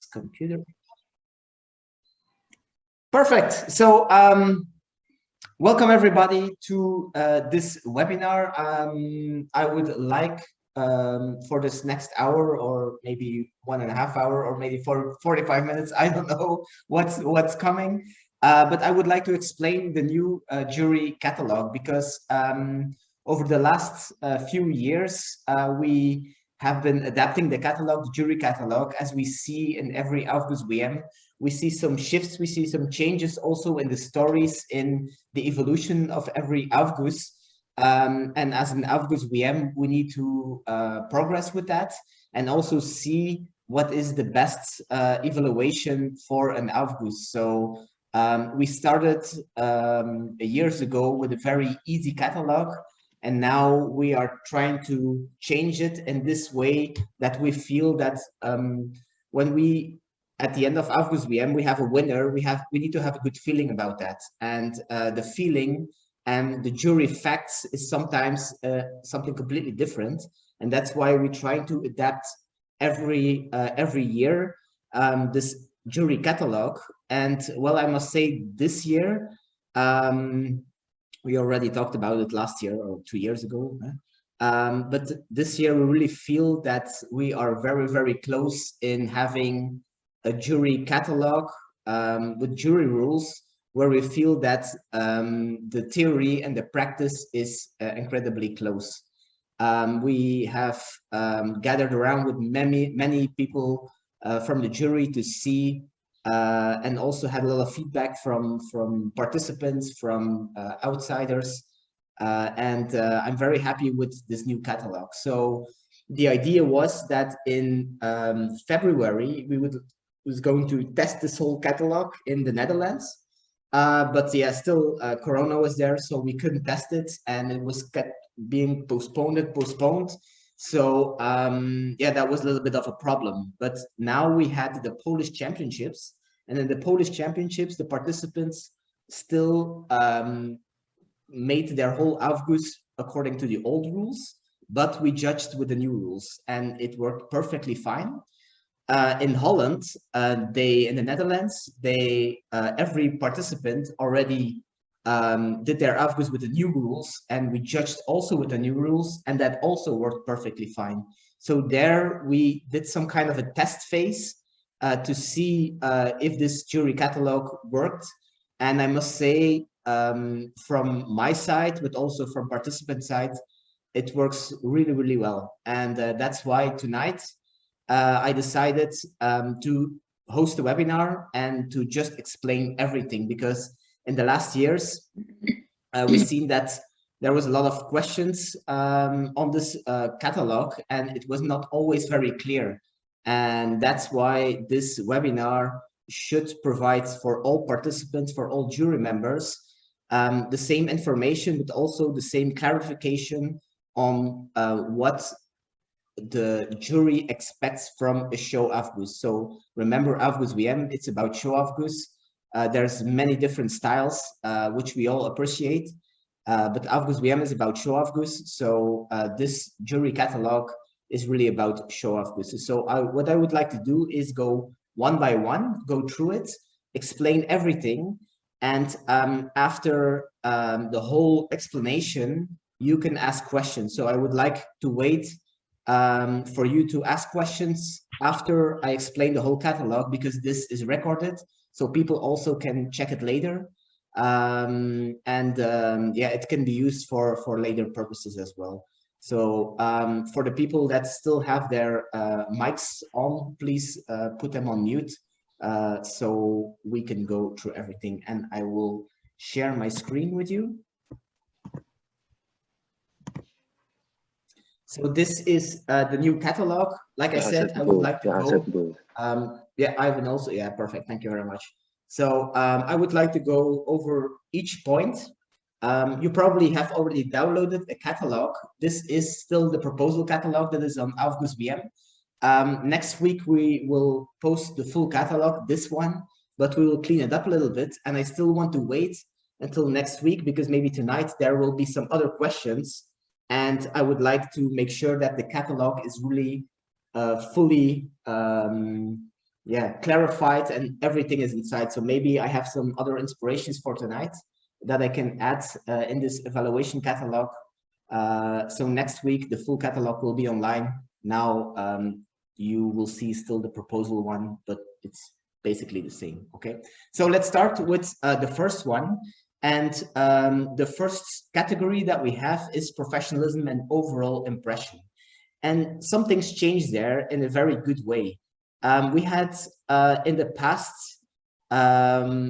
computer. Perfect. So welcome everybody to this webinar. I would like for this next hour, or maybe 1.5 hours, or maybe for 45 minutes, I don't know what's coming, but I would like to explain the new jury catalog, because over the last few years we have been adapting the catalog, the jury catalog, as we see in every AUFGUSS-WM. We see some shifts, we see some changes also in the stories, in the evolution of every AUFGUSS. And as an AUFGUSS-WM, we need to progress with that and also see what is the best evaluation for an AUFGUSS. So we started years ago with a very easy catalog, and now we are trying to change it in this way that we feel that when we, at the end of AUFGUSS-WM, we have a winner, we need to have a good feeling about that. And the feeling and the jury facts is sometimes something completely different. And that's why we try to adapt every year this jury catalog. And well, I must say this year, we already talked about it last year or 2 years ago. But this year we really feel that we are very, very close in having a jury catalog with jury rules, where we feel that the theory and the practice is incredibly close. We have gathered around with many people from the jury to see, and also had a lot of feedback from participants, from outsiders, and I'm very happy with this new catalog. So the idea was that in February we was going to test this whole catalog in the Netherlands, but yeah, still Corona was there, so we couldn't test it, and it was kept being postponed. So yeah, that was a little bit of a problem. But now we had the Polish Championships, and in the Polish Championships, the participants still made their whole AUFGUSS according to the old rules, but we judged with the new rules, and it worked perfectly fine. In Holland, in the Netherlands, every participant already did their AUFGUSS with the new rules, and we judged also with the new rules, and that also worked perfectly fine. So there we did some kind of a test phase to see if this jury catalog worked. And I must say, from my side, but also from participant side, it works really, really well. And that's why tonight I decided to host a webinar and to just explain everything, because in the last years, we've seen that there was a lot of questions on this catalog, and it was not always very clear. And that's why this webinar should provide for all participants, for all jury members, the same information, but also the same clarification on what the jury expects from a show AUFGUSS. So remember, AUFGUSS-WM, it's about show AUFGUSS. There's many different styles, which we all appreciate, but AUFGUSS-WM is about show AUFGUSS. So this jury catalog is really about show AUFGUSS. So what I would like to do is go one by one, go through it, explain everything, and after the whole explanation, you can ask questions. So I would like to wait for you to ask questions after I explain the whole catalog, because this is recorded, so people also can check it later. Yeah, it can be used for later purposes as well. So for the people that still have their mics on, please put them on mute so we can go through everything. And I will share my screen with you. So this is the new catalog. Like I said, I would like to go. Yeah, Ivan also. Yeah, perfect. Thank you very much. So I would like to go over each point. You probably have already downloaded a catalog. This is still the proposal catalog that is on AUFGUSS-WM. Next week, we will post the full catalog, this one, but we will clean it up a little bit. And I still want to wait until next week, because maybe tonight there will be some other questions. And I would like to make sure that the catalog is really fully yeah, clarified and everything is inside. So maybe I have some other inspirations for tonight that I can add in this evaluation catalog. So next week, the full catalog will be online. Now you will see still the proposal one, but it's basically the same. Okay, so let's start with the first one. And the first category that we have is professionalism and overall impression. And some things changed there in a very good way. We had in the past,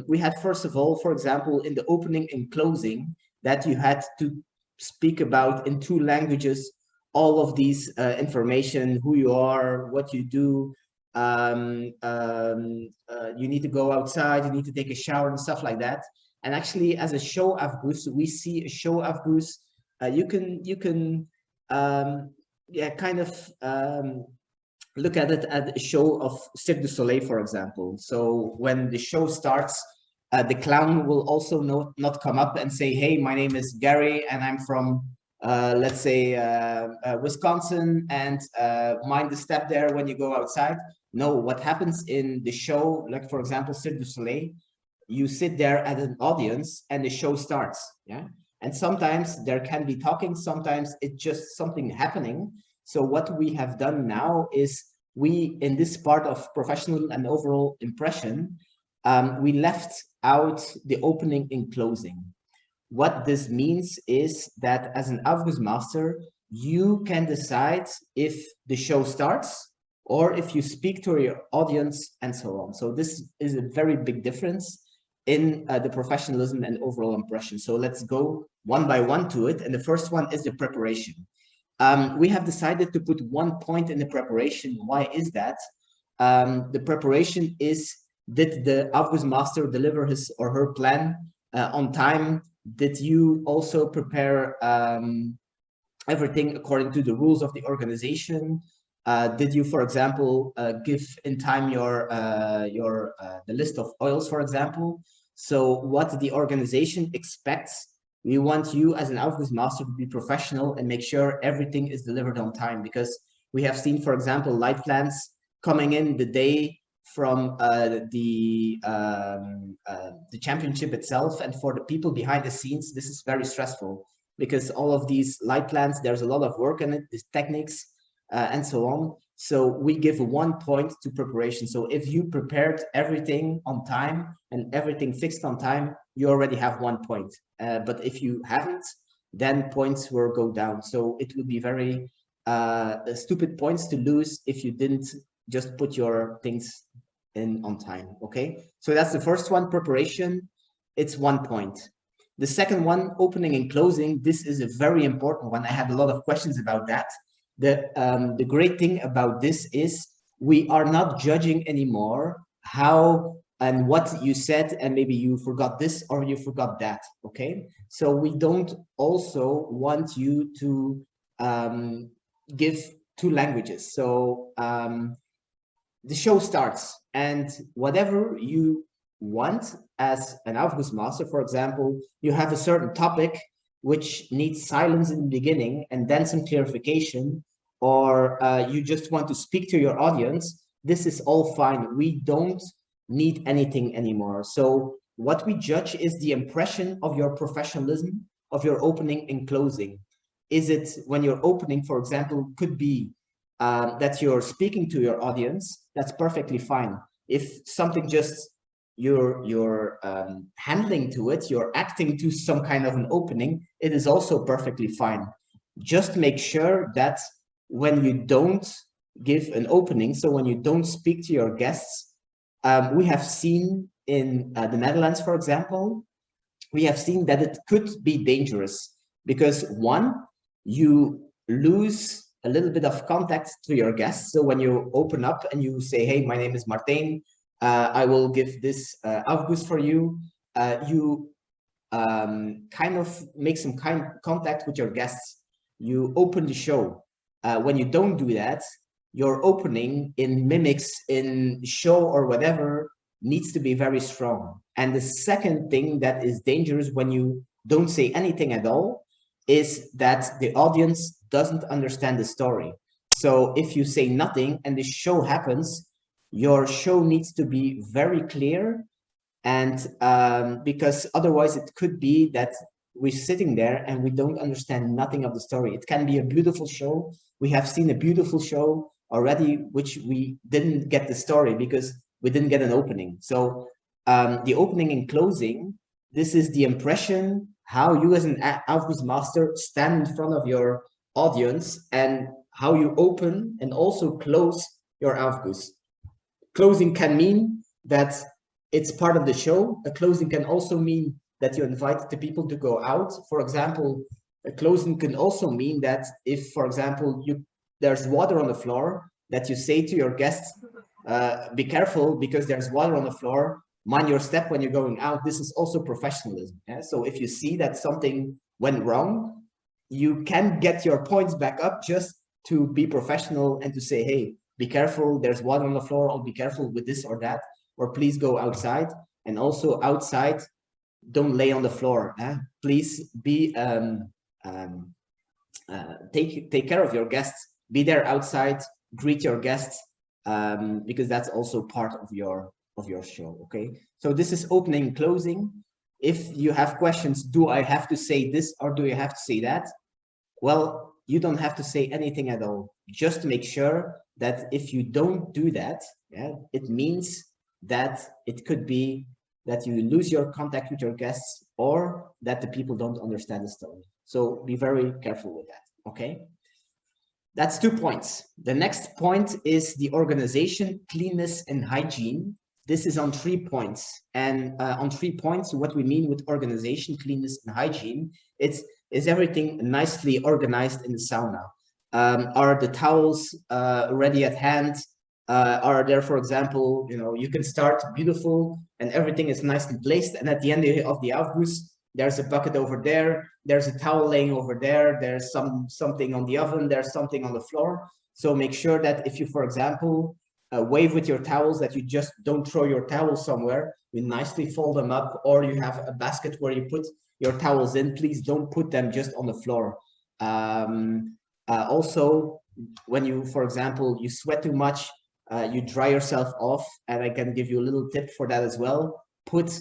we had, first of all, for example, in the opening and closing, that you had to speak about in 2 languages all of these information, who you are, what you do. You need to go outside, you need to take a shower and stuff like that. And actually, as a show AUFGUSS, we see a show AUFGUSS. You can yeah, kind of look at it as a show of Cirque du Soleil, for example. So when the show starts, the clown will also not come up and say, hey, my name is Gary and I'm from, let's say, Wisconsin, and mind the step there when you go outside. No, what happens in the show, like, for example, Cirque du Soleil, you sit there at an audience and the show starts. Yeah. And sometimes there can be talking, sometimes it's just something happening. So what we have done now is we, in this part of professional and overall impression, we left out the opening and closing. What this means is that as an AUFGUSS master, you can decide if the show starts or if you speak to your audience and so on. So this is a very big difference in the professionalism and overall impression. So let's go one by one to it. And the first one is the preparation. We have decided to put 1 point in the preparation. Why is that? The preparation is, did the AUFGUSS master deliver his or her plan on time? Did you also prepare everything according to the rules of the organization? Did you, for example, give in time the list of oils, for example? So what the organization expects, we want you as an AUFGUSS master to be professional and make sure everything is delivered on time, because we have seen, for example, light plans coming in the day from the championship itself, and for the people behind the scenes, this is very stressful because all of these light plans, there's a lot of work in it, these techniques and so on. So we give 1 point to preparation. So if you prepared everything on time and everything fixed on time, you already have 1 point. But if you haven't, then points will go down. So it would be very stupid points to lose if you didn't just put your things in on time. Okay, so that's the first one, preparation. It's 1 point. The second one, opening and closing. This is a very important one. I had a lot of questions about that. The great thing about this is we are not judging anymore how and what you said, and maybe you forgot this or you forgot that. Okay, so we don't also want you to give 2 languages. So the show starts, and whatever you want as an AUFGUSS master, for example, you have a certain topic which needs silence in the beginning and then some clarification, or you just want to speak to your audience, this is all fine. We don't need anything anymore. So what we judge is the impression of your professionalism, of your opening and closing. Is it when you're opening, for example, could be that you're speaking to your audience, that's perfectly fine. If something just you're handling to it, you're acting to some kind of an opening, it is also perfectly fine. Just make sure that when you don't give an opening, so when you don't speak to your guests, we have seen in the Netherlands, for example, we have seen that it could be dangerous because, one, you lose a little bit of contact to your guests. So when you open up and you say, hey, my name is Martijn, I will give this AUFGUSS for you, you kind of make some kind of contact with your guests. You open the show. When you don't do that, your opening in mimics, in show or whatever, needs to be very strong. And the second thing that is dangerous when you don't say anything at all is that the audience doesn't understand the story. So if you say nothing and the show happens, your show needs to be very clear, and because otherwise it could be that we're sitting there and we don't understand nothing of the story. It can be a beautiful show. We have seen a beautiful show already, which we didn't get the story because we didn't get an opening. So the opening and closing, this is the impression, how you as an AUFGUSS master stand in front of your audience and how you open and also close your AUFGUSS. Closing can mean that it's part of the show. A closing can also mean that you invite the people to go out. For example, a closing can also mean that if, for example, there's water on the floor, that you say to your guests, be careful because there's water on the floor, mind your step when you're going out. This is also professionalism. Yeah? So if you see that something went wrong, you can get your points back up just to be professional and to say, hey, be careful, there's water on the floor, or be careful with this or that, or please go outside. And also outside, don't lay on the floor. Please be take care of your guests. Be there outside, greet your guests, because that's also part of your show. Okay, so this is opening and closing. If you have questions, do I have to say this or do you have to say that? Well, you don't have to say anything at all. Just make sure that if you don't do that, yeah, it means that it could be that you lose your contact with your guests or that the people don't understand the story. So be very careful with that, okay? That's 2 points. The next point is the organization, cleanness, and hygiene. This is on 3 points. And on 3 points, what we mean with organization, cleanness, and hygiene, is everything nicely organized in the sauna? Are the towels ready at hand? Are there, for example, you can start beautiful and everything is nicely placed, and at the end of the AUFGUSS, there's a bucket over there, there's a towel laying over there, there's something on the oven, there's something on the floor. So make sure that if you, for example, wave with your towels, that you just don't throw your towels somewhere, you nicely fold them up, or you have a basket where you put your towels in. Please don't put them just on the floor. Also, when you, for example, you sweat too much, you dry yourself off, and I can give you a little tip for that as well. Put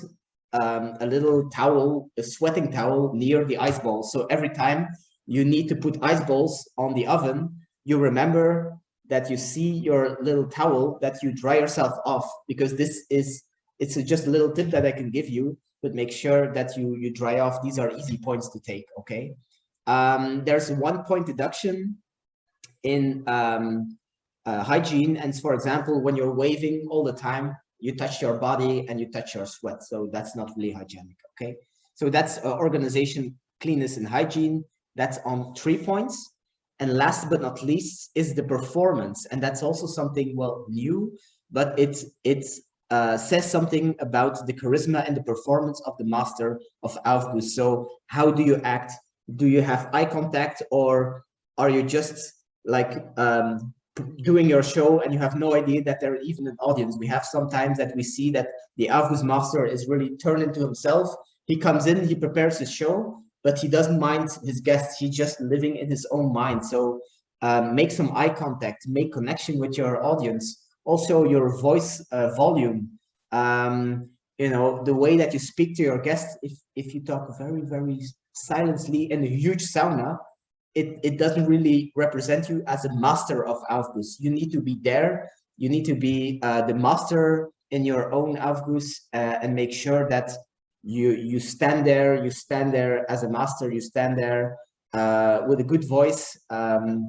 a little towel, a sweating towel, near the ice balls. So every time you need to put ice balls on the oven, you remember that you see your little towel, that you dry yourself off, because it's just a little tip that I can give you, but make sure that you dry off. These are easy points to take, okay? There's 1 point deduction in hygiene, and for example, when you're waving all the time, you touch your body and you touch your sweat, so that's not really hygienic, okay? So that's organization, cleanness, and hygiene. That's on 3 points. And last but not least is the performance, and that's also something, well, new, but it says something about the charisma and the performance of the master of AUFGUSS. So how do you act? Do you have eye contact, or are you just like doing your show and you have no idea that there's even an audience? We have sometimes that we see that the AUFGUSS master is really turned into himself. He comes in, he prepares his show, but he doesn't mind his guests. He's just living in his own mind. So make some eye contact, make connection with your audience. Also your voice volume, the way that you speak to your guests. If you talk very, very silently in a huge sauna, it doesn't really represent you as a master of AUFGUSS. You need to be there. You need to be the master in your own AUFGUSS, and make sure that you stand there as a master. You stand there with a good voice and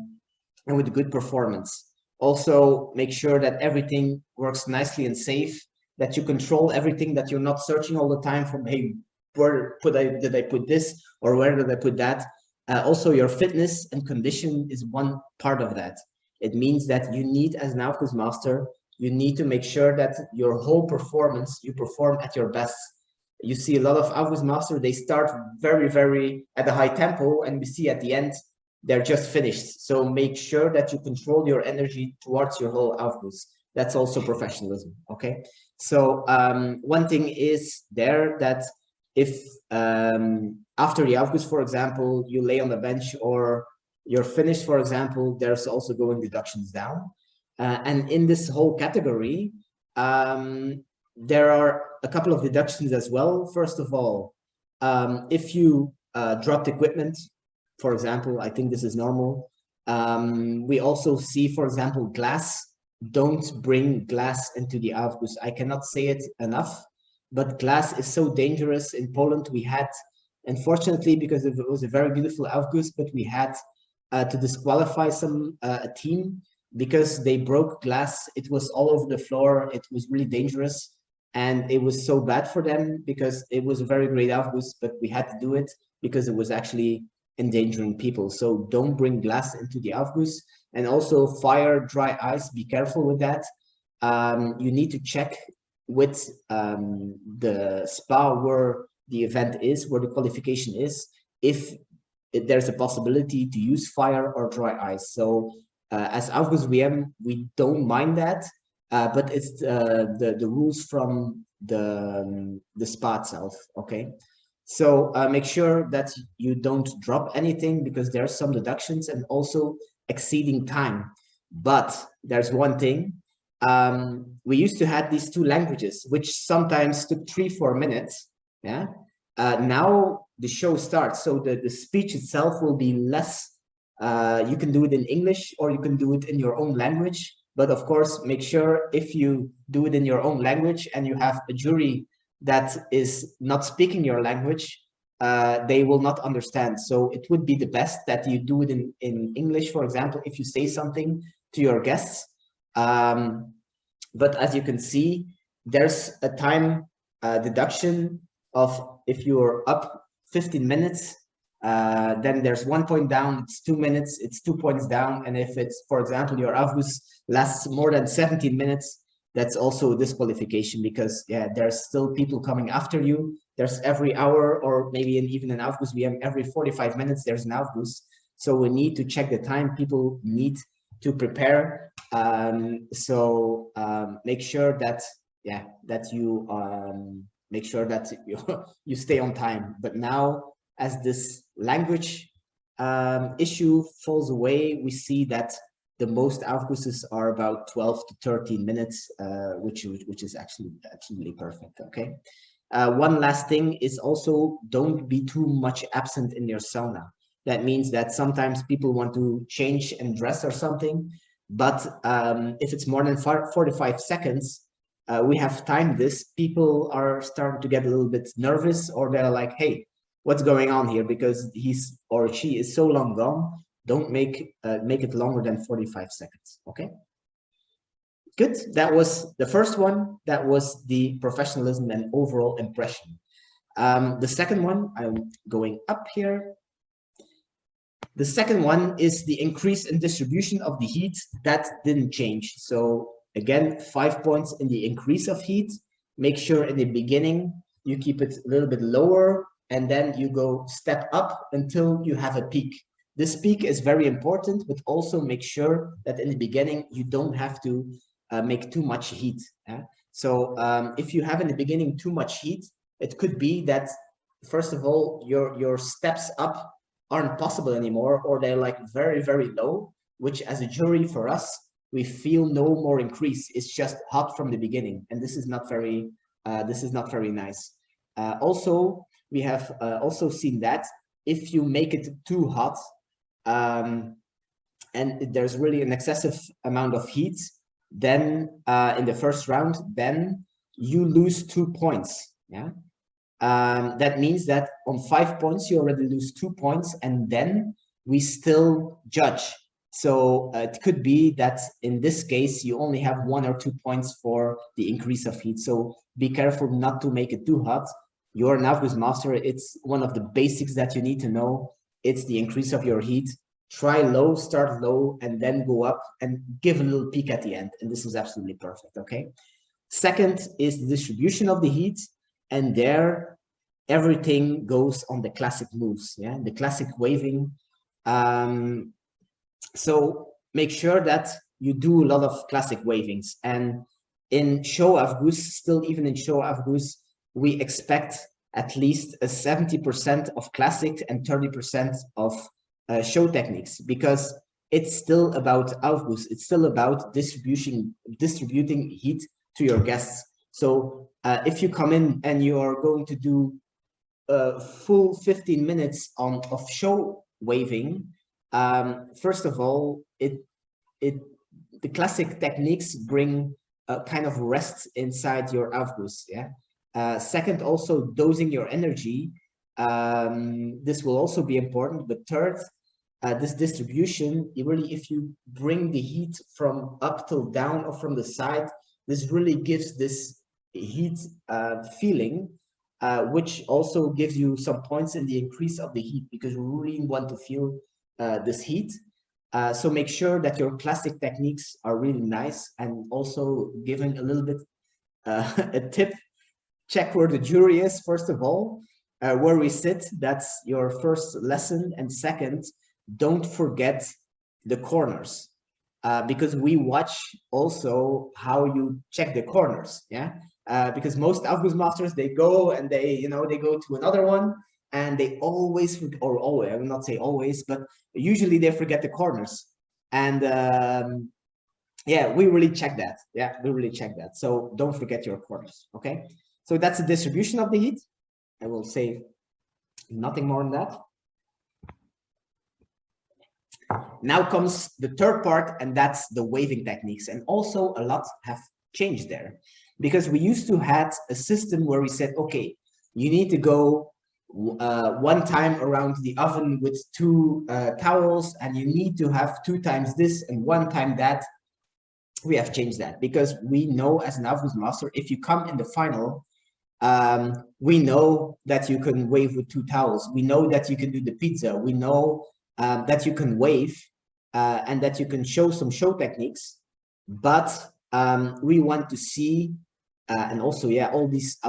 with a good performance. Also make sure that everything works nicely and safe, that you control everything, that you're not searching all the time for, hey, where did I put this, or where did I put that? Also your fitness and condition is one part of that. It means that you need, as an AUFGUSS master, you need to make sure that your whole performance, you perform at your best. You see a lot of AUFGUSS master, they start very, very at a high tempo, and we see at the end, they're just finished. So make sure that you control your energy towards your whole AUFGUSS. That's also professionalism, okay? So one thing is there that if after the AUFGUSS, for example, you lay on the bench or you're finished, for example, there's also going deductions down. And in this whole category, there are a couple of deductions as well. First of all, if you dropped equipment, for example, I think this is normal. We also see, for example, glass. Don't bring glass into the AUFGUSS. I cannot say it enough, but glass is so dangerous. In Poland, we had, unfortunately, because it was a very beautiful AUFGUSS, but we had to disqualify a team because they broke glass. It was all over the floor. It was really dangerous. And it was so bad for them because it was a very great AUFGUSS, but we had to do it because it was actually endangering people. So don't bring glass into the AUFGUSS. And also fire, dry ice, be careful with that. You need to check with the spa where the event is, where the qualification is, if there's a possibility to use fire or dry ice. So as AUFGUSS-WM, we don't mind that, but it's the rules from the spa itself, okay? So make sure that you don't drop anything because there are some deductions and also exceeding time. But there's one thing, we used to have these two languages, which sometimes took 3-4 minutes, yeah? Now the show starts, so the speech itself will be less. You can do it in English or you can do it in your own language. But of course, make sure if you do it in your own language and you have a jury that is not speaking your language, they will not understand. So it would be the best that you do it in English, for example, if you say something to your guests. But as you can see, there's a time deduction of if you're up 15 minutes, then there's 1 point down, it's 2 minutes, it's 2 points down. And if it's, for example, your AUFGUSS lasts more than 17 minutes, that's also a disqualification because yeah, there's still people coming after you. There's every hour or maybe even an AUFGUSS-WM every 45 minutes, there's an AUFGUSS. So we need to check the time. People need to prepare. Make sure that, yeah, that you make sure that you stay on time. But now, as this language issue falls away, we see that the most AUFGUSSs are about 12 to 13 minutes, which is actually absolutely perfect, okay? One last thing is also don't be too much absent in your sauna. That means that sometimes people want to change and dress or something, but if it's more than 45 seconds, we have timed this, people are starting to get a little bit nervous, or they're like, hey, what's going on here? Because he's or she is so long gone. Don't make it longer than 45 seconds, okay? Good, that was the first one. That was the professionalism and overall impression. The second one, I'm going up here. The second one is the increase in distribution of the heat. That didn't change. So again, 5 points in the increase of heat. Make sure in the beginning, you keep it a little bit lower, and then you go step up until you have a peak. This peak is very important, but also make sure that in the beginning, you don't have to make too much heat. So if you have in the beginning too much heat, it could be that, first of all, your steps up aren't possible anymore, or they're like very, very low, which as a jury for us, we feel no more increase. It's just hot from the beginning. And this is not very nice. Also, we have also seen that if you make it too hot, and there's really an excessive amount of heat, then in the first round, then you lose 2 points. Yeah, that means that on 5 points you already lose 2 points, and then we still judge. So it could be that in this case you only have 1 or 2 points for the increase of heat. So be careful not to make it too hot. You're an AUFGUSS master. It's one of the basics that you need to know. It's the increase of your heat. Try low, start low, and then go up and give a little peak at the end. And this is absolutely perfect, okay? Second is the distribution of the heat. And there, everything goes on the classic moves, yeah? The classic waving. So make sure that you do a lot of classic wavings. And in show AUFGUSS, still even in show AUFGUSS, we expect at least a 70% of classic and 30% of show techniques, because it's still about AUFGUSS. It's still about distributing heat to your guests. So if you come in and you are going to do a full 15 minutes of show waving, first of all, the classic techniques bring a kind of rest inside your AUFGUSS. Yeah. Second, also dosing your energy. This will also be important. But third, this distribution, really, if you bring the heat from up till down or from the side, this really gives this heat feeling, which also gives you some points in the increase of the heat, because you really want to feel this heat. So make sure that your classic techniques are really nice, and also giving a little bit a tip. Check where the jury is, first of all, where we sit. That's your first lesson. And second, don't forget the corners, because we watch also how you check the corners. Yeah, because most AUFGUSS masters, they go and they go to another one, and they always, or always, I will not say always, but usually they forget the corners. And yeah, we really check that. Yeah, we really check that. So don't forget your corners. Okay. So that's the distribution of the heat. I will say nothing more than that. Now comes the third part, and that's the waving techniques. And also a lot have changed there, because we used to have a system where we said, okay, you need to go one time around the oven with 2 towels, and you need to have 2 times this and 1 time that. We have changed that, because we know as an AUFGUSS master, if you come in the final, we know that you can wave with 2 towels. We know that you can do the pizza. We know that you can wave and that you can show some show techniques. But we want to see, and also, yeah, all these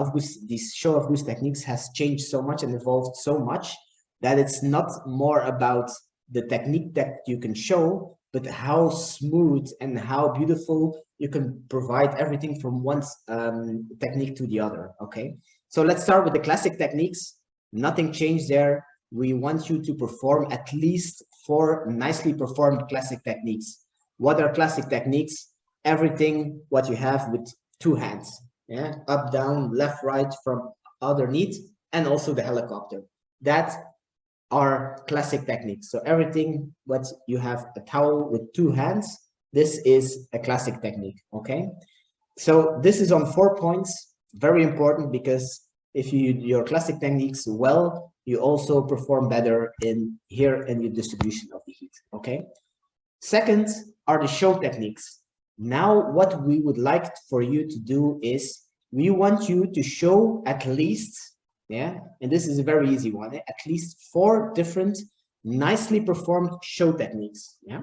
show AUFGUSS techniques has changed so much and evolved so much that it's not more about the technique that you can show, but how smooth and how beautiful you can provide everything from one technique to the other. Okay, so let's start with the classic techniques. Nothing changed there. We want you to perform at least 4 nicely performed classic techniques. What are classic techniques? Everything what you have with 2 hands. Yeah, up, down, left, right, from underneath, and also the helicopter. That are classic techniques. So everything what you have a towel with 2 hands, this is a classic technique. Okay, so this is on 4 points, very important, because if you do your classic techniques well, you also perform better in here in your distribution of the heat. Okay, second are the show techniques. Now what we would like for you to do is, we want you to show at least, yeah, and this is a very easy one, at least 4 different nicely performed show techniques. Yeah,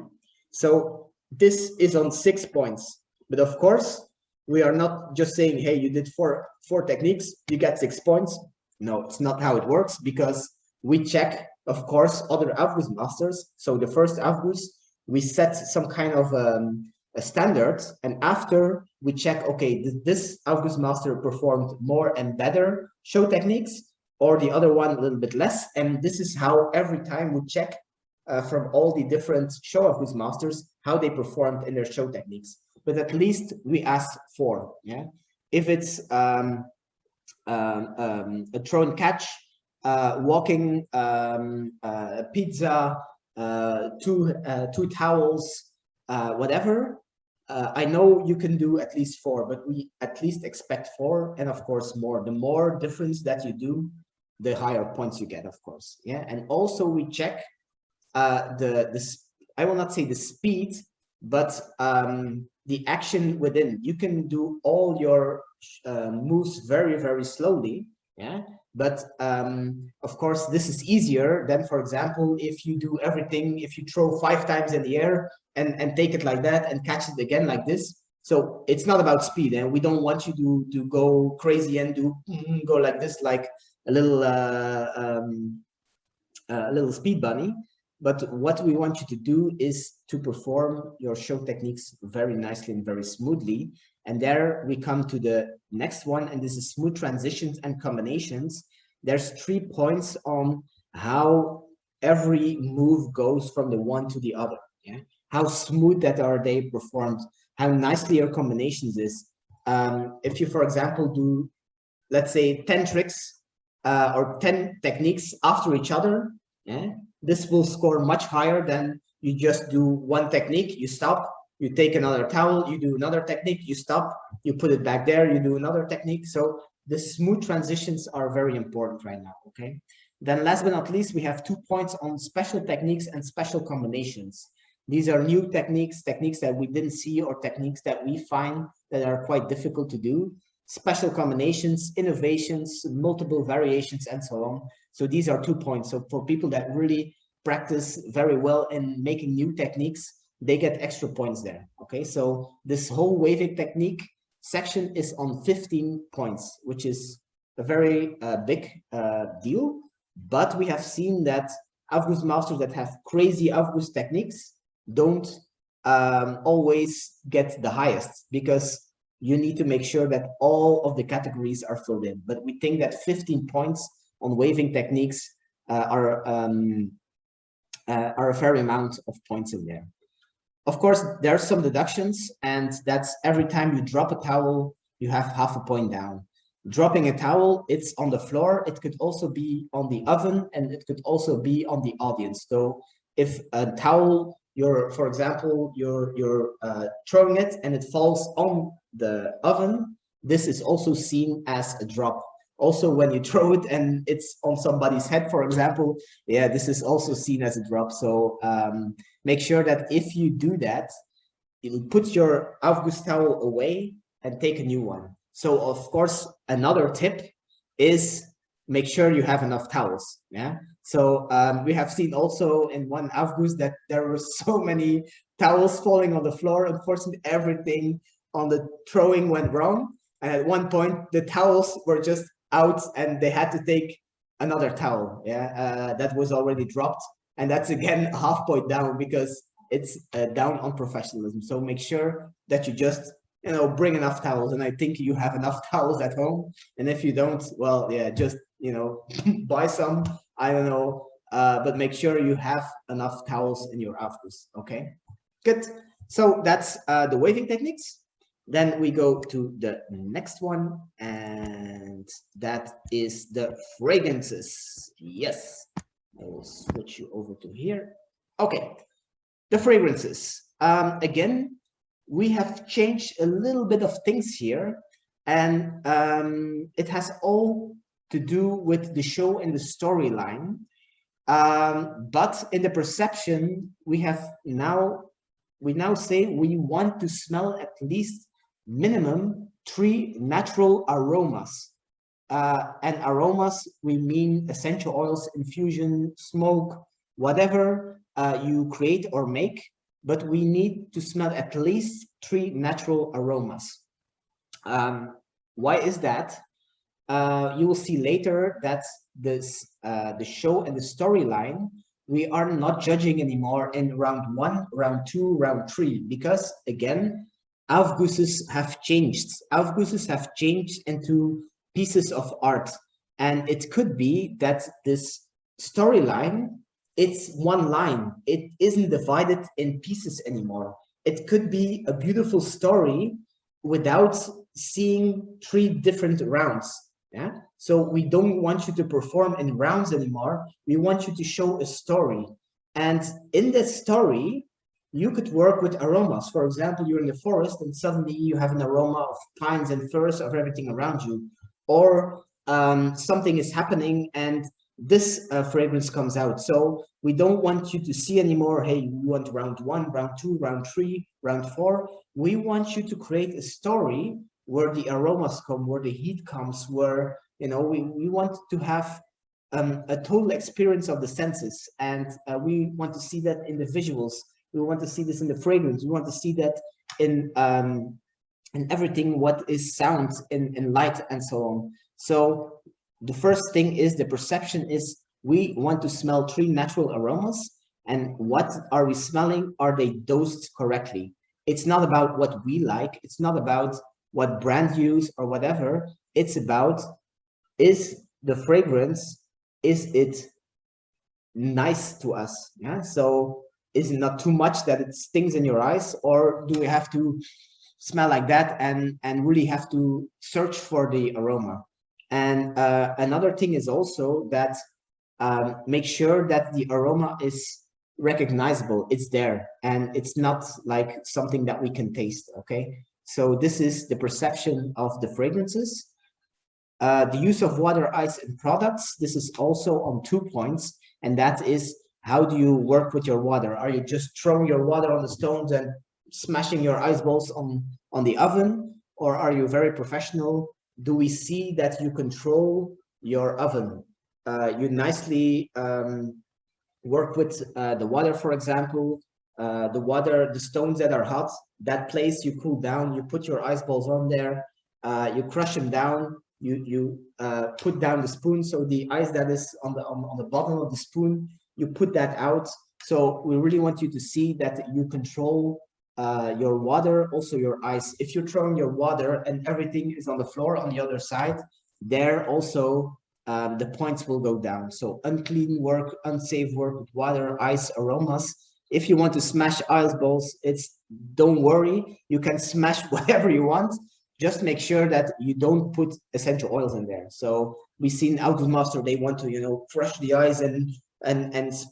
so this is on 6 points, but of course we are not just saying, hey, you did four techniques, you get 6 points. No, it's not how it works, because we check, of course, other AUFGUSS masters. So the first AUFGUSS, we set some kind of a standard, and after we check, okay, this AUFGUSS master performed more and better show techniques, or the other one a little bit less. And this is how every time we check from all the different show AUFGUSS masters how they performed in their show techniques. But at least we ask 4. Yeah, if it's a throw and catch, walking, pizza, 2 towels, whatever. I know you can do at least 4, but we at least expect 4, and of course more. The more difference that you do, the higher points you get, of course. Yeah, and also we check I will not say the speed, but the action within. You can do all your moves very, very slowly. Yeah, but of course this is easier than, for example, if you do everything, if you throw 5 times in the air and take it like that and catch it again like this. So it's not about speed, and we don't want you to go crazy and go like this, like a little speed bunny. But what we want you to do is to perform your show techniques very nicely and very smoothly. And there we come to the next one, and this is smooth transitions and combinations. There's 3 points on how every move goes from the one to the other. Yeah, how smooth that are they performed, how nicely your combinations is. If you, for example, do, let's say, 10 tricks or 10 techniques after each other, yeah, this will score much higher than you just do one technique, you stop, you take another towel, you do another technique, you stop, you put it back there, you do another technique. So the smooth transitions are very important right now, okay? Then last but not least, we have 2 points on special techniques and special combinations. These are new techniques, techniques that we didn't see, or techniques that we find that are quite difficult to do. Special combinations, innovations, multiple variations, and so on. So these are 2 points. So for people that really practice very well in making new techniques, they get extra points there. Okay, so this whole waving technique section is on 15 points, which is a very big deal. But we have seen that AUFGUSS masters that have crazy AUFGUSS techniques don't always get the highest, because you need to make sure that all of the categories are filled in. But we think that 15 points on waving techniques are a fair amount of points in there. Of course, there are some deductions, and that's every time you drop a towel, you have half a point down. Dropping a towel, it's on the floor. It could also be on the oven, and it could also be on the audience. So if a towel, for example, you're throwing it and it falls on the oven, this is also seen as a drop. Also, when you throw it and it's on somebody's head, for example, yeah, this is also seen as a drop. So make sure that if you do that, you put your AUFGUSS towel away and take a new one. So of course, another tip is make sure you have enough towels. Yeah. So we have seen also in one AUFGUSS that there were so many towels falling on the floor. Unfortunately, everything on the throwing went wrong. And at one point, the towels were just out and they had to take another towel. Yeah, that was already dropped. And that's again a half point down, because it's down on professionalism. So make sure that you just, bring enough towels. And I think you have enough towels at home. And if you don't, well, yeah, just, buy some, I don't know, but make sure you have enough towels in your AUFGUSS. Okay, good. So that's the waving techniques. Then we go to the next one, and that is the fragrances. Yes, I will switch you over to here. Okay, the fragrances. Again, we have changed a little bit of things here, and it has all to do with the show and the storyline. But in the perception, we now say we want to smell at least minimum 3 natural aromas. And aromas, we mean essential oils, infusion, smoke, whatever you create or make, but we need to smell at least 3 natural aromas. Why is that? You will see later that the show and the storyline, we are not judging anymore in round 1, round 2, round 3, because again, AUFGUSSs have changed. AUFGUSSs have changed into pieces of art, and it could be that this storyline, it's one line. It isn't divided in pieces anymore. It could be a beautiful story without seeing 3 different rounds. Yeah. So we don't want you to perform in rounds anymore. We want you to show a story, and in that story, you could work with aromas. For example, you're in the forest and suddenly you have an aroma of pines and firs, of everything around you, or something is happening and this fragrance comes out. So we don't want you to see anymore, hey, we want round 1, round 2, round 3, round 4. We want you to create a story where the aromas come, where the heat comes, where, we want to have a total experience of the senses. And we want to see that in the visuals. We want to see this in the fragrance. We want to see that in everything, what is sound, in light, and so on. So the first thing is the perception is we want to smell 3 natural aromas. And what are we smelling? Are they dosed correctly? It's not about what we like. It's not about what brand use or whatever. It's about, is the fragrance, is it nice to us? Yeah. So is it not too much that it stings in your eyes, or do we have to smell like that and really have to search for the aroma? And another thing is also that make sure that the aroma is recognizable, it's there, and it's not like something that we can taste. Okay, so this is the perception of the fragrances. The use of water, ice, and products, this is also on 2 points, and that is, how do you work with your water? Are you just throwing your water on the stones and smashing your ice balls on the oven, or are you very professional? Do we see that you control your oven? You nicely work with the water, for example, the stones that are hot, that place you cool down, you put your ice balls on there, you crush them down, you put down the spoon, so the ice that is on the bottom of the spoon, you put that out. So we really want you to see that you control your water, also your ice. If you're throwing your water and everything is on the floor on the other side, there also the points will go down. So unclean work, unsafe work with water, ice, aromas. If you want to smash ice balls, don't worry, you can smash whatever you want. Just make sure that you don't put essential oils in there. So we've seen AUFGUSS-Master, they want to, crush the ice and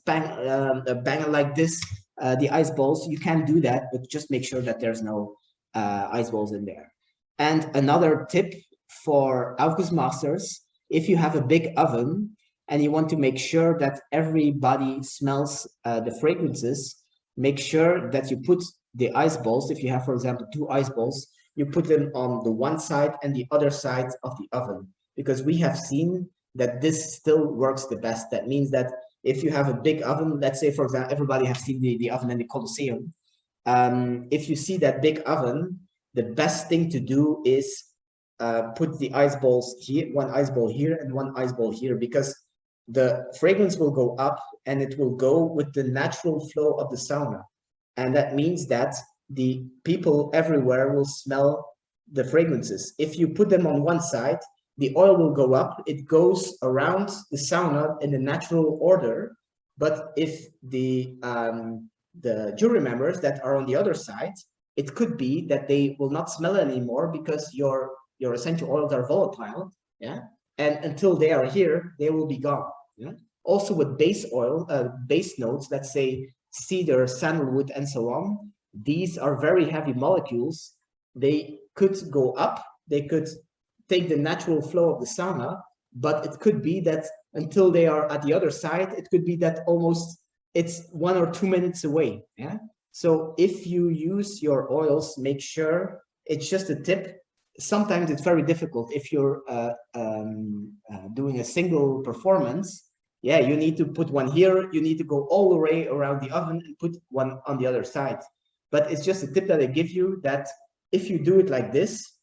bang it like this, the ice balls. You can't do that, but just make sure that there's no ice balls in there. And another tip for AUFGUSS-Masters, if you have a big oven and you want to make sure that everybody smells the fragrances, make sure that you put the ice balls. If you have, for example, 2 ice balls, you put them on the one side and the other side of the oven, because we have seen that this still works the best. That means that if you have a big oven, let's say, for example, everybody has seen the oven in the Colosseum. If you see that big oven, the best thing to do is put the ice balls here, 1 ice ball here and 1 ice ball here, because the fragrance will go up and it will go with the natural flow of the sauna. And that means that the people everywhere will smell the fragrances. If you put them on one side, the oil will go up, it goes around the sauna in the natural order. But if the jury members that are on the other side, it could be that they will not smell anymore because your essential oils are volatile, yeah, and until they are here, they will be gone. Yeah. Also with base oil, base notes, let's say cedar, sandalwood, and so on, these are very heavy molecules. They could go up, they could take the natural flow of the sauna, but it could be that until they are at the other side, it could be that almost it's 1 or 2 minutes away. Yeah. So if you use your oils, make sure, it's just a tip. Sometimes it's very difficult if you're doing a single performance. Yeah, you need to put 1 here, you need to go all the way around the oven and put 1 on the other side. But it's just a tip that I give you, that if you do it like this,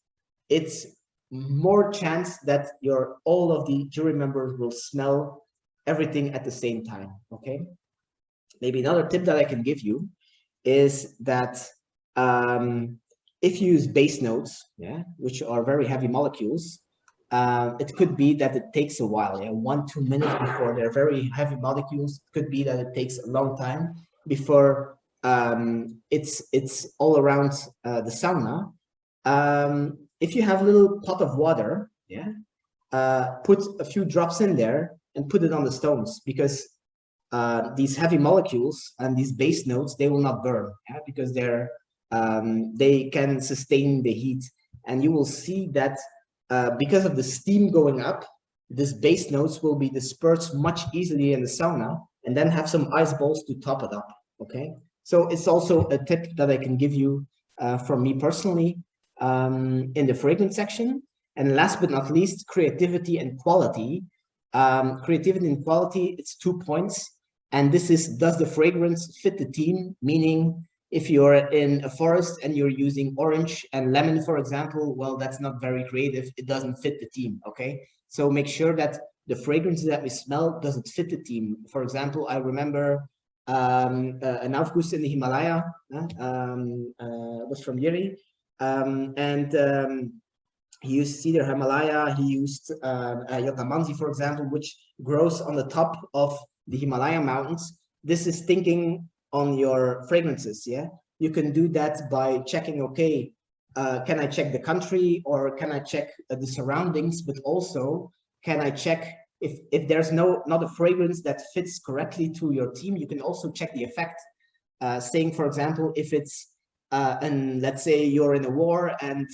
it's more chance that all of the jury members will smell everything at the same time. Okay. Maybe another tip that I can give you is that if you use base notes, yeah, which are very heavy molecules, it could be that it takes a while, yeah, 1-2 minutes before they're very heavy molecules. It could be that it takes a long time before it's all around the sauna. If you have a little pot of water, yeah, put a few drops in there and put it on the stones, because these heavy molecules and these base notes, they will not burn, yeah, because they can sustain the heat. And you will see that because of the steam going up, this base notes will be dispersed much easily in the sauna, and then have some ice balls to top it up. Okay, so it's also a tip that I can give you from me personally in the fragrance section. And last but not least, creativity and quality. Creativity and quality, it's 2 points. And this is, does the fragrance fit the theme? Meaning, if you're in a forest and you're using orange and lemon, for example, well, that's not very creative. It doesn't fit the theme, okay? So make sure that the fragrances that we smell doesn't fit the theme. For example, I remember an AUFGUSS in the Himalaya, was from Yeri. He used cedar Himalaya, he used Yotamansi, for example, which grows on the top of the Himalaya mountains. This is thinking on your fragrances. Yeah, you can do that by checking, okay, can I check the country, or can I check the surroundings, but also can I check if there's not a fragrance that fits correctly to your team. You can also check the effect, saying, for example, if it's and let's say you're in a war and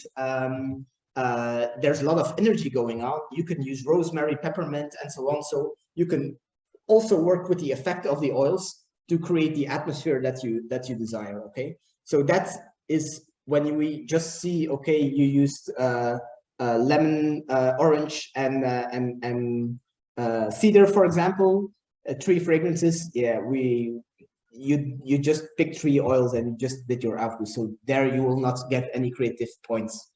there's a lot of energy going on, you can use rosemary, peppermint, and so on. So you can also work with the effect of the oils to create the atmosphere that you desire. Okay, so that is when we just see, okay, you used lemon, orange, and cedar, for example, 3 fragrances. Yeah, you just pick 3 oils and you just did your AUFGUSS. So there you will not get any creative points.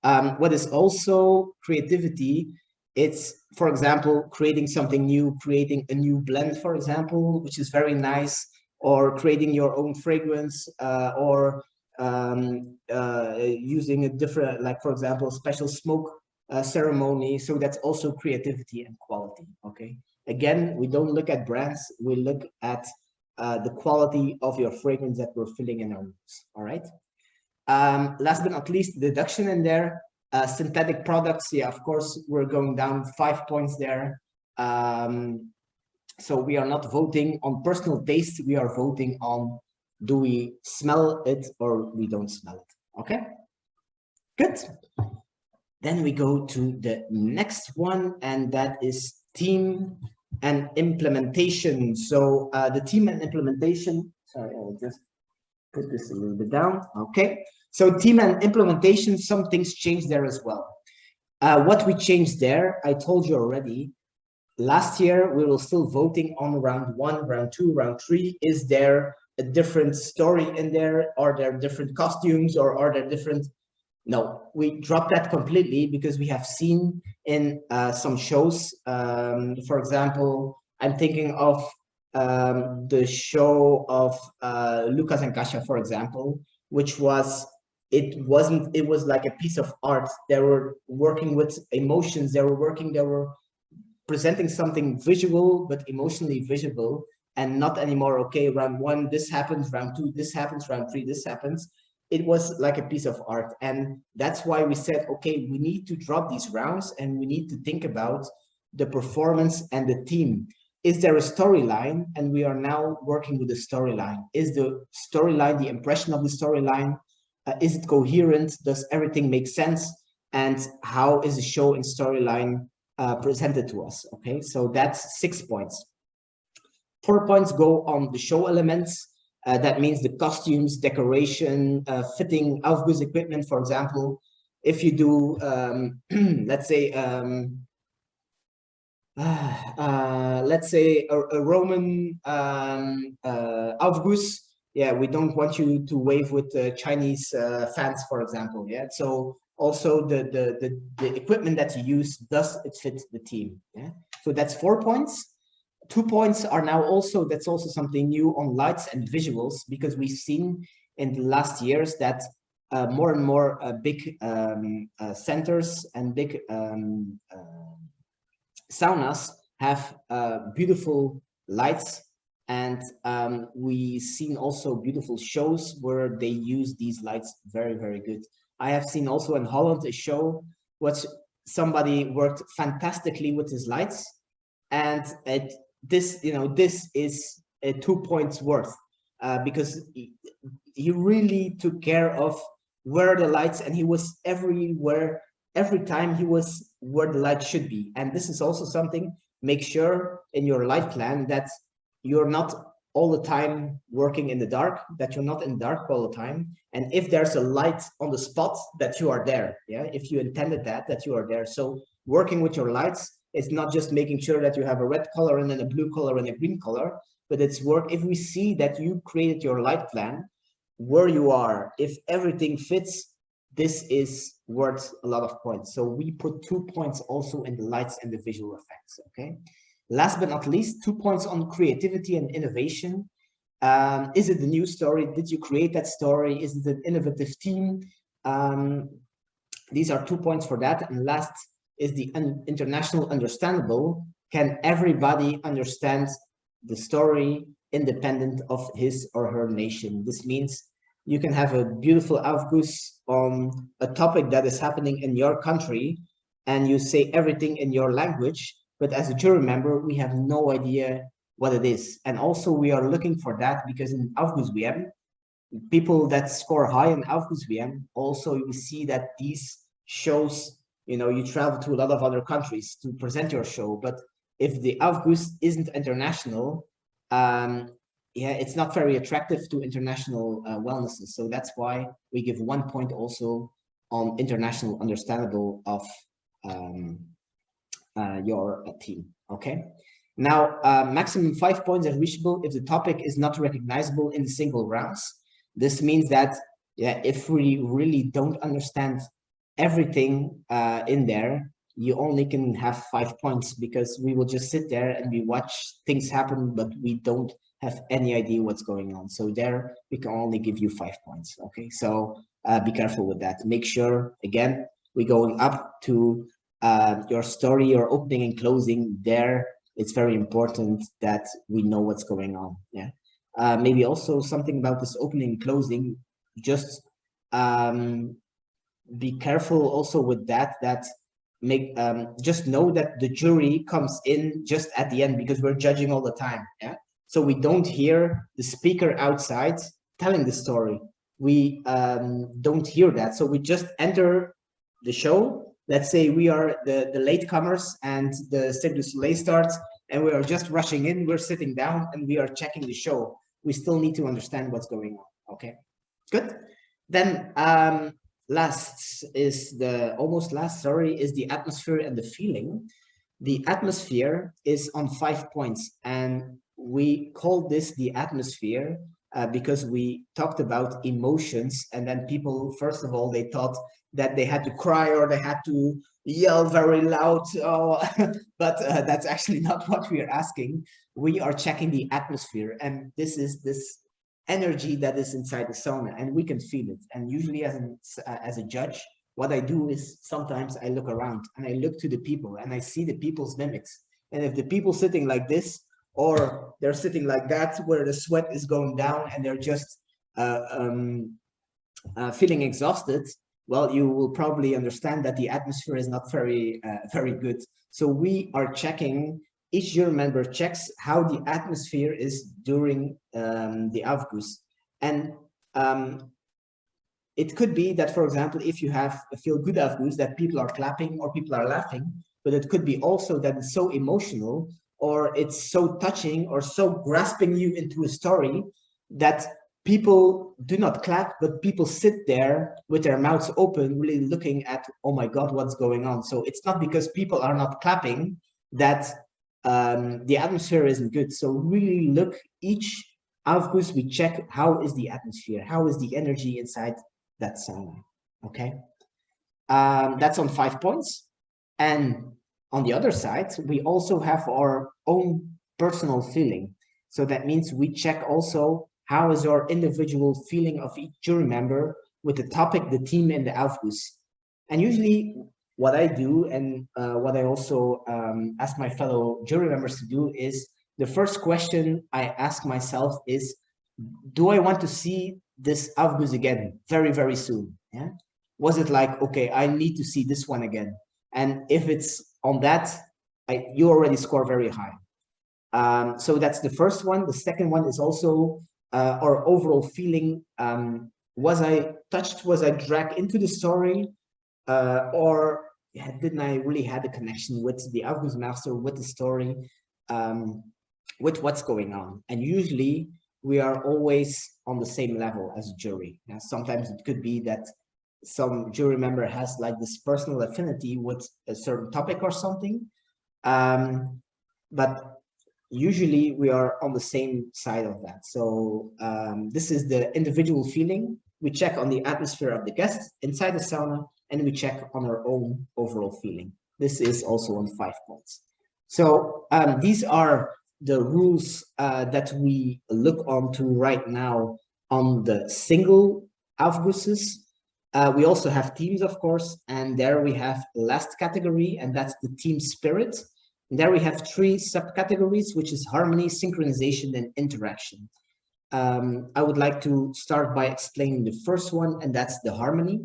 What is also creativity? It's, for example, creating something new, creating a new blend, for example, which is very nice, or creating your own fragrance, or using a different, like, for example, special smoke ceremony. So that's also creativity and quality. Okay, again, we don't look at brands, we look at the quality of your fragrance that we're filling in our rooms. All right. Last but not least, deduction in there. Synthetic products, yeah, of course, we're going down 5 points there. So we are not voting on personal taste, we are voting on, do we smell it or we don't smell it. Okay, good. Then we go to the next one, and that is team and implementation. So the team and implementation, sorry, I'll just put this a little bit down. Okay, so team and implementation, some things changed there as well. What we changed there, I told you already. Last year, we were still voting on round 1, round 2, round 3. Is there a different story in there? Are there different costumes, or are there different? No, we dropped that completely, because we have seen in some shows, for example, I'm thinking of the show of Lucas and Kasia, for example, which was, it was like a piece of art. They were working with emotions, they were presenting something visual, but emotionally visible, and not anymore, okay, round 1, this happens, round 2, this happens, round 3, this happens. It was like a piece of art. And that's why we said, okay, we need to drop these rounds and we need to think about the performance and the team. Is there a storyline? And we are now working with the storyline. Is the storyline, the impression of the storyline, is it coherent? Does everything make sense? And how is the show and storyline presented to us? Okay, so that's 6 points. 4 points go on the show elements. That means the costumes, decoration, fitting AUFGUSS equipment, for example. If you do, let's say a Roman AUFGUSS, yeah, we don't want you to wave with Chinese fans, for example. Yeah, so also the equipment that you use, does it fit the team? Yeah, so that's 4 points. 2 points are now also, that's also something new on lights and visuals, because we've seen in the last years that more and more big centers and big saunas have beautiful lights, and we've seen also beautiful shows where they use these lights very, very good. I have seen also in Holland a show which somebody worked fantastically with his lights, and this is 2 points worth, because he really took care of where the lights, and he was everywhere, every time he was where the light should be. And this is also something, make sure in your light plan that you're not all the time working in the dark, that you're not in the dark all the time. And if there's a light on the spot, that you are there. Yeah, if you intended that you are there. So working with your lights, it's not just making sure that you have a red color and then a blue color and a green color, but it's work. If we see that you created your light plan where you are, if everything fits, this is worth a lot of points. So we put 2 points also in the lights and the visual effects. Okay. Last but not least, 2 points on creativity and innovation. Is it the new story? Did you create that story? Is it an innovative team? These are 2 points for that. And last is the international understandable. Can everybody understand the story independent of his or her nation. This means you can have a beautiful Aufguss on a topic that is happening in your country, and you say everything in your language, but as a jury member, we have no idea what it is. And also we are looking for that because in AUFGUSS-WM, people that score high in AUFGUSS-WM, also you see that these shows, you travel to a lot of other countries to present your show, but if the AUFGUSS isn't international, yeah, it's not very attractive to international wellnesses. So that's why we give 1 point also on international understandable of your team. Okay. Now, maximum 5 points are reachable if the topic is not recognizable in the single rounds. This means that, yeah, if we really don't understand everything in there, you only can have 5 points, because we will just sit there and we watch things happen, but we don't have any idea what's going on. So there we can only give you 5 points. Okay, so be careful with that. Make sure, again, we're going up to your story, your opening and closing. There it's very important that we know what's going on. Yeah, maybe also something about this opening and closing, just be careful also with that, just know that the jury comes in just at the end, because we're judging all the time. Yeah, so we don't hear the speaker outside telling the story. We don't hear that, so we just enter the show. Let's say we are the latecomers and the Cirque du Soleil starts, and we are just rushing in, we're sitting down and we are checking the show. We still need to understand what's going on. Okay, good. Then last is almost last, sorry, is the atmosphere and the feeling. The atmosphere is on 5 points, and we call this the atmosphere because we talked about emotions, and then people, first of all, they thought that they had to cry or they had to yell very loud. Oh, but that's actually not what we are asking. We are checking the atmosphere, and this is this energy that is inside the sauna, and we can feel it. And usually as a judge, what I do is sometimes I look around and I look to the people and I see the people's mimics. And if the people sitting like this, or they're sitting like that, where the sweat is going down and they're just feeling exhausted, well, you will probably understand that the atmosphere is not very good. So we are checking, each jury member checks how the atmosphere is during the AUFGUSS. And it could be that, for example, if you have a feel-good AUFGUSS, that people are clapping or people are laughing, but it could be also that it's so emotional, or it's so touching, or so grasping you into a story that people do not clap, but people sit there with their mouths open, really looking at, oh my God, what's going on? So it's not because people are not clapping that the atmosphere isn't good. So really look, each AUFGUSS, we check how is the atmosphere, how is the energy inside that sauna. Okay, that's on 5 points. And on the other side, we also have our own personal feeling. So that means we check also how is our individual feeling of each jury member with the topic, the theme, and the AUFGUSS. And usually what I do, and what I also ask my fellow jury members to do, is the first question I ask myself is, do I want to see this AUFGUSS again very, very soon? Yeah. Was it like, okay, I need to see this one again? And if it's on that, you already score very high. So that's the first one. The second one is also our overall feeling. Was I touched? Was I dragged into the story? Or didn't I really have a connection with the AUFGUSS master, with the story, with what's going on? And usually we are always on the same level as a jury. Now, sometimes it could be that some jury member has like this personal affinity with a certain topic or something, but usually we are on the same side of that. So this is the individual feeling. We check on the atmosphere of the guests inside the sauna, and we check on our own overall feeling. This is also on 5 points. So these are the rules that we look on to right now on the single AUFGUSSes. We also have teams, of course, and there we have the last category, and that's the team spirit. And there we have 3 subcategories, which is harmony, synchronization, and interaction. I would like to start by explaining the first one, and that's the harmony.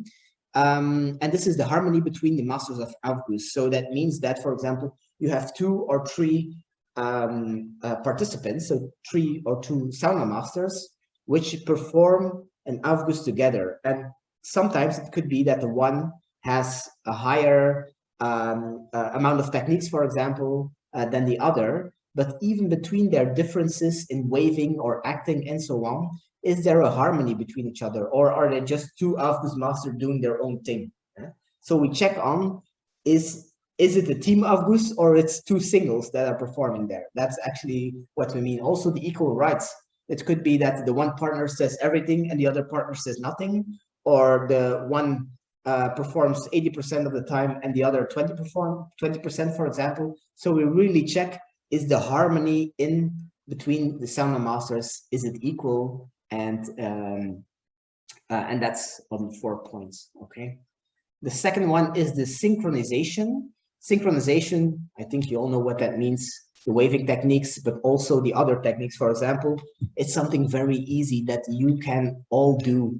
And this is the harmony between the masters of AUFGUSS. So that means that, for example, you have 2 or 3 participants, so 3 or 2 sauna masters, which perform an AUFGUSS together. And sometimes it could be that the one has a higher amount of techniques, for example, than the other. But even between their differences in waving or acting and so on, is there a harmony between each other, or are they just 2 AUFGUSS masters doing their own thing? So we check on, is it a team AUFGUSS or it's 2 singles that are performing there? That's actually what we mean. Also the equal rights. It could be that the one partner says everything and the other partner says nothing, or the one performs 80% of the time and the other 20%, for example. So we really check, is the harmony in between the sauna masters, is it equal? And that's on 4 points. Okay. The second one is the synchronization. Synchronization, I think you all know what that means. The waving techniques, but also the other techniques. For example, it's something very easy that you can all do.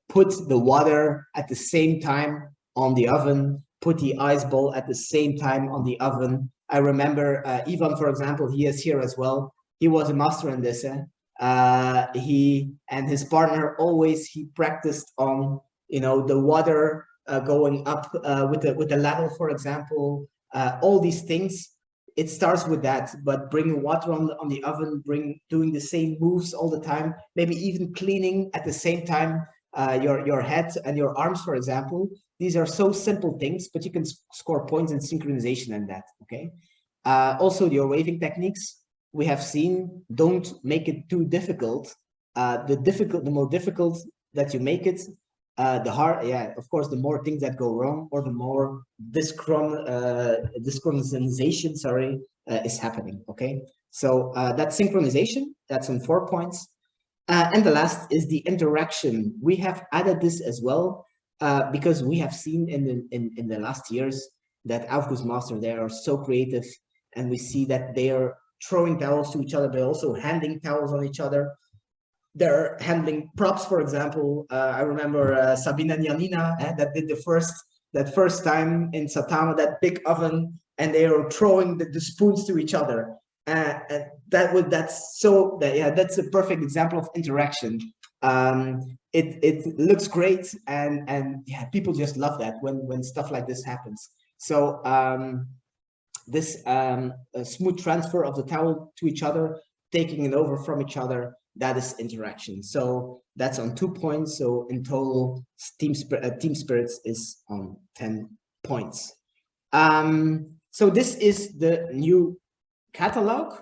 Put the water at the same time on the oven, put the ice ball at the same time on the oven. I remember Ivan, for example, he is here as well. He was a master in this. He and his partner always, he practiced on, you know, the water going up with the ladle, for example, all these things. It starts with that, but bringing water on the oven, doing the same moves all the time, maybe even cleaning at the same time your head and your arms, for example. These are so simple things, but you can score points in synchronization and that, okay? Also, your waving techniques, we have seen, don't make it too difficult. The more difficult that you make it, of course, the more things that go wrong, or the more synchronization, is happening. Okay, so that's synchronization. That's on 4 points, and the last is the interaction. We have added this as well because we have seen in the last years that AUFGUSS masters, they are so creative, and we see that they are throwing towels to each other, but also handing towels on each other. They're handling props, for example. I remember Sabine and Janina that did that first time in Satama, that big oven, and they are throwing the spoons to each other. And that's a perfect example of interaction. It looks great, and yeah, people just love that when stuff like this happens. So this smooth transfer of the towel to each other, taking it over from each other, that is interaction. So that's on 2 points. So in total, team spirits is on 10 points. So this is the new catalog.